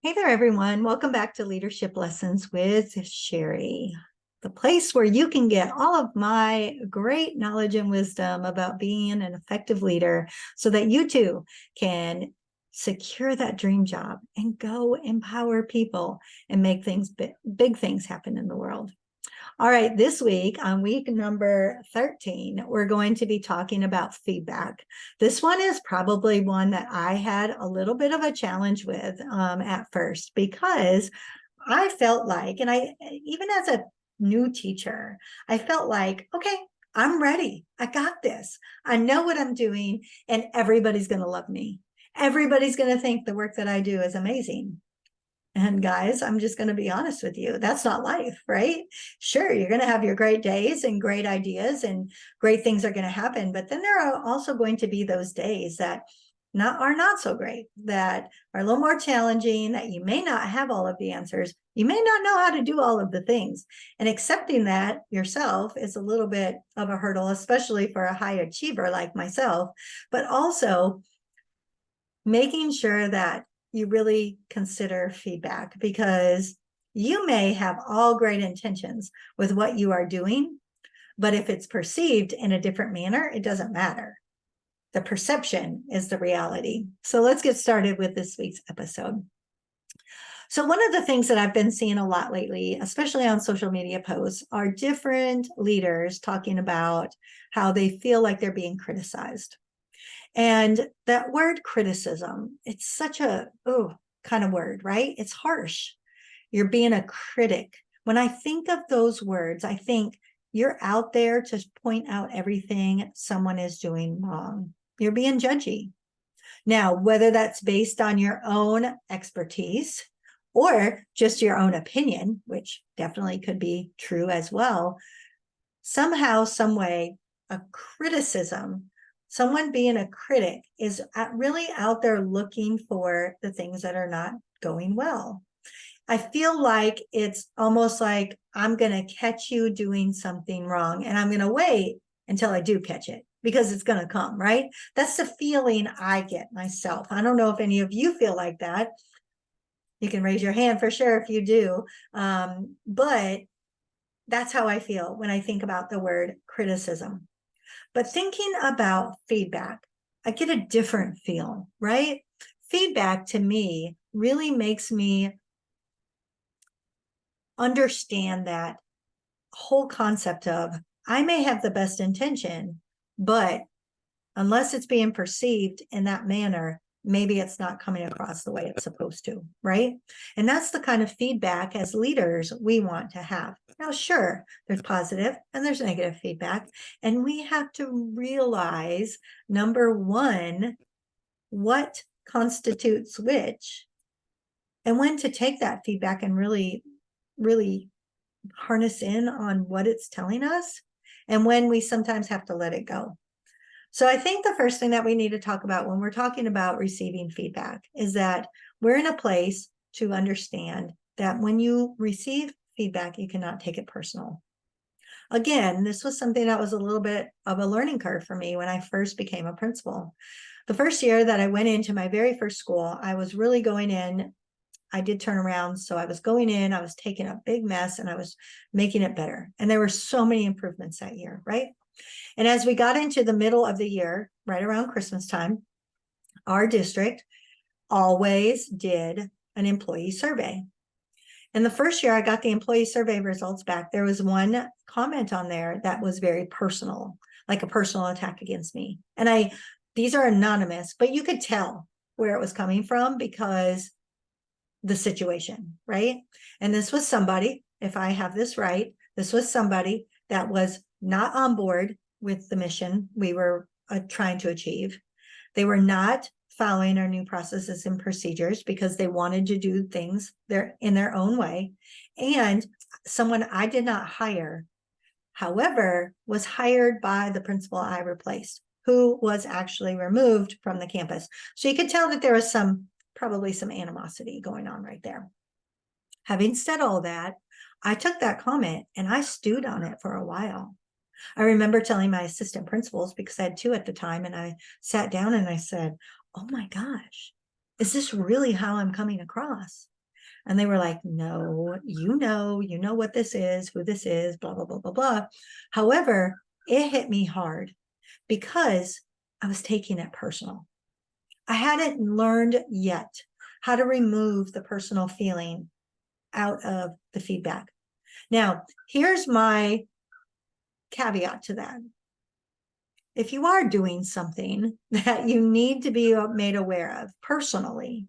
Hey there, everyone. Welcome back to Leadership Lessons with Cheri, the place where you can get all of my great knowledge and wisdom about being an effective leader so that you too can secure that dream job and go empower people and make things big things happen in the world. All right, this week on week number 13, we're going to be talking about feedback. This one is probably one that I had a little bit of a challenge with at first because I felt like, and even as a new teacher, I felt like, okay, I'm ready. I got this. I know what I'm doing, and everybody's going to love me. Everybody's going to think the work that I do is amazing. And guys, I'm just going to be honest with you. That's not life, right? Sure, you're going to have your great days and great ideas and great things are going to happen. But then there are also going to be those days that are not so great, that are a little more challenging, that you may not have all of the answers. You may not know how to do all of the things. And accepting that yourself is a little bit of a hurdle, especially for a high achiever like myself, but also making sure that you really consider feedback, because you may have all great intentions with what you are doing, but if it's perceived in a different manner, it doesn't matter. The perception is the reality. So let's get started with this week's episode. So one of the things that I've been seeing a lot lately, especially on social media posts, are different leaders talking about how they feel like they're being criticized. And that word criticism, it's such a kind of word, right? It's harsh. You're being a critic. When I think of those words, I think you're out there to point out everything someone is doing wrong. You're being judgy. Now, whether that's based on your own expertise or just your own opinion, which definitely could be true as well, somehow, some way, a criticism, someone being a critic, is really out there looking for the things that are not going well. I feel like it's almost like I'm going to catch you doing something wrong, and I'm going to wait until I do catch it because it's going to come, right? That's the feeling I get myself. I don't know if any of you feel like that. You can raise your hand for sure if you do. But that's how I feel when I think about the word criticism. But thinking about feedback, I get a different feel, right? Feedback to me really makes me understand that whole concept of I may have the best intention, but unless it's being perceived in that manner, maybe it's not coming across the way it's supposed to, right? And that's the kind of feedback as leaders we want to have. Now, sure, there's positive and there's negative feedback. And we have to realize, number one, what constitutes which, and when to take that feedback and really, really harness in on what it's telling us, and when we sometimes have to let it go. So I think the first thing that we need to talk about when we're talking about receiving feedback is that we're in a place to understand that when you receive feedback, you cannot take it personal. Again, this was something that was a little bit of a learning curve for me when I first became a principal. The first year that I went into my very first school, I was really going in. I did turn around. So I was going in, I was taking a big mess and I was making it better. And there were so many improvements that year, right? And as we got into the middle of the year, right around Christmas time, our district always did an employee survey. And the first year I got the employee survey results back, there was one comment on there that was very personal, like a personal attack against me. And these are anonymous, but you could tell where it was coming from because the situation, right? And this was somebody, if I have this right, this was somebody that was not on board with the mission we were trying to achieve. They were not following our new processes and procedures because they wanted to do things in their own way. And someone I did not hire, however, was hired by the principal I replaced, who was actually removed from the campus. So you could tell that there was probably some animosity going on right there. Having said all that, I took that comment and I stewed on it for a while. I remember telling my assistant principals, because I had two at the time, and I sat down and I said, oh my gosh, is this really how I'm coming across? And they were like, no, you know what this is, who this is, blah, blah, blah, blah, blah. However, it hit me hard because I was taking it personal. I hadn't learned yet how to remove the personal feeling out of the feedback. Now, here's my caveat to that. If you are doing something that you need to be made aware of personally,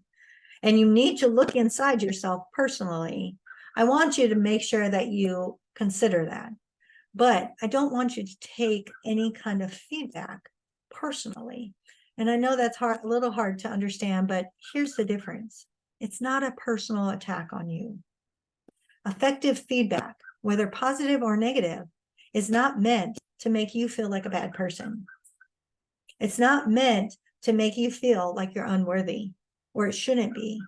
and you need to look inside yourself personally, I want you to make sure that you consider that. But I don't want you to take any kind of feedback personally. And I know that's hard, a little hard to understand, but here's the difference. It's not a personal attack on you. Effective feedback, whether positive or negative, is not meant to make you feel like a bad person. It's not meant to make you feel like you're unworthy, or it shouldn't be.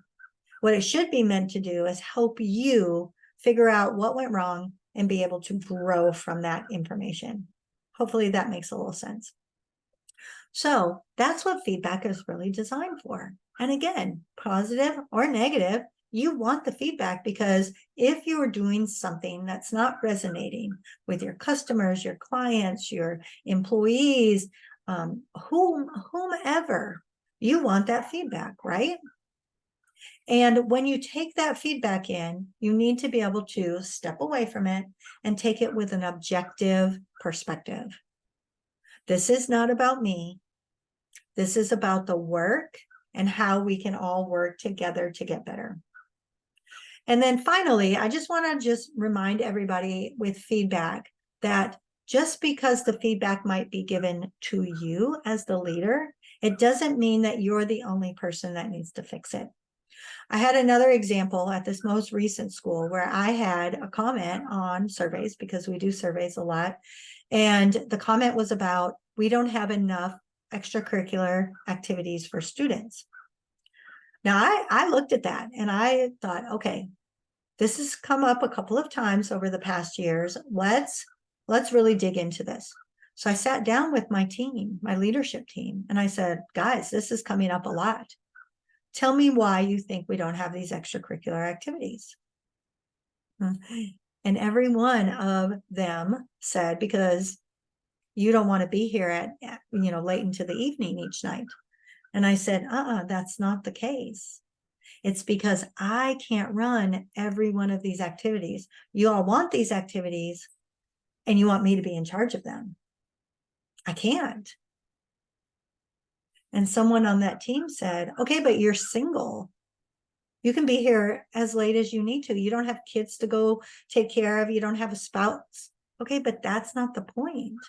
What it should be meant to do is help you figure out what went wrong and be able to grow from that information. Hopefully that makes a little sense. So that's what feedback is really designed for. And again, positive or negative, you want the feedback, because if you're doing something that's not resonating with your customers, your clients, your employees, whomever, you want that feedback, right? And when you take that feedback in, you need to be able to step away from it and take it with an objective perspective. This is not about me. This is about the work and how we can all work together to get better. And then finally, I just want to remind everybody with feedback that just because the feedback might be given to you as the leader, it doesn't mean that you're the only person that needs to fix it. I had another example at this most recent school where I had a comment on surveys, because we do surveys a lot. And the comment was about, we don't have enough extracurricular activities for students. Now, I looked at that and I thought, okay, this has come up a couple of times over the past years. Let's really dig into this. So I sat down with my team, my leadership team, and I said, guys, this is coming up a lot. Tell me why you think we don't have these extracurricular activities. And every one of them said, because you don't want to be here at late into the evening each night. And I said, that's not the case. It's because I can't run every one of these activities. You all want these activities and you want me to be in charge of them. I can't. And someone on that team said, okay, but you're single. You can be here as late as you need to. You don't have kids to go take care of. You don't have a spouse. Okay, but that's not the point.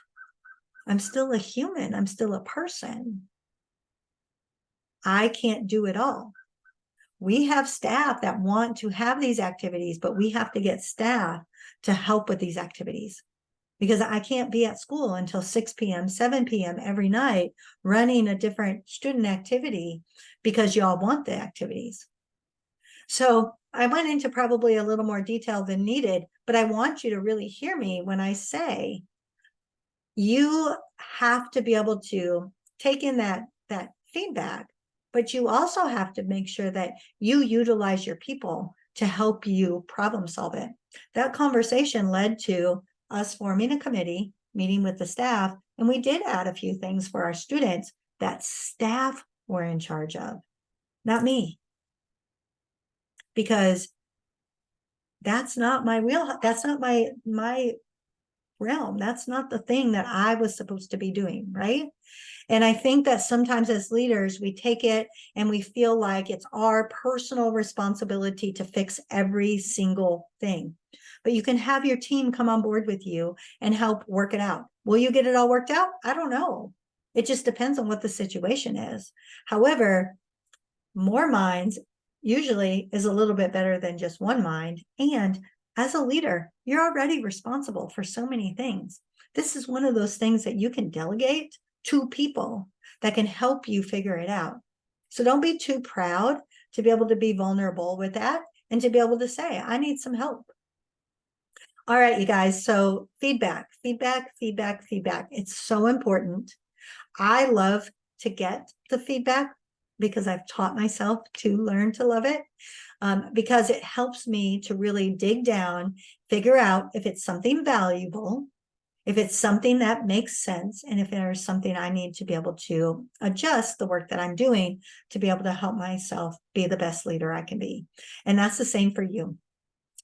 I'm still a human. I'm still a person. I can't do it all. We have staff that want to have these activities, but we have to get staff to help with these activities, because I can't be at school until 6 p.m., 7 p.m. every night running a different student activity because y'all want the activities. So I went into probably a little more detail than needed, but I want you to really hear me when I say you have to be able to take in that feedback, but you also have to make sure that you utilize your people to help you problem solve it. That conversation led to us forming a committee, meeting with the staff, and we did add a few things for our students that staff were in charge of, not me. Because that's not my wheel, that's not my realm. That's not the thing that I was supposed to be doing, right? And I think that sometimes as leaders, we take it and we feel like it's our personal responsibility to fix every single thing. But you can have your team come on board with you and help work it out. Will you get it all worked out? I don't know. It just depends on what the situation is. However, more minds usually is a little bit better than just one mind. And as a leader, you're already responsible for so many things. This is one of those things that you can delegate to people that can help you figure it out. So don't be too proud to be able to be vulnerable with that and to be able to say, I need some help. All right, you guys. So feedback. It's so important. I love to get the feedback because I've taught myself to learn to love it, because it helps me to really dig down, figure out if it's something valuable, if it's something that makes sense, and if there's something I need to be able to adjust the work that I'm doing to be able to help myself be the best leader I can be. And that's the same for you.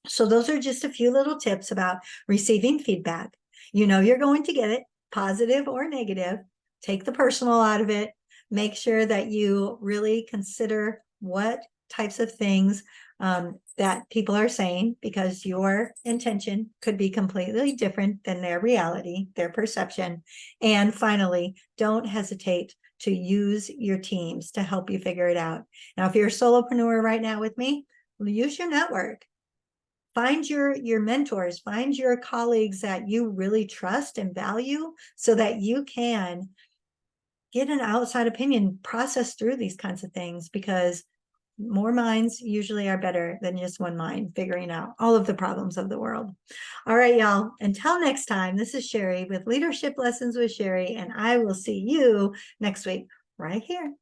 So those are just a few little tips about receiving feedback. You know, you're going to get it, positive or negative. Take the personal out of it. Make sure that you really consider what types of things that people are saying, because your intention could be completely different than their reality, their perception. And finally, don't hesitate to use your teams to help you figure it out. Now, if you're a solopreneur right now with me, use your network. Find your mentors, find your colleagues that you really trust and value, so that you can get an outside opinion, process through these kinds of things, because more minds usually are better than just one mind figuring out all of the problems of the world. All right, y'all. Until next time, this is Cheri with Leadership Lessons with Cheri, and I will see you next week right here.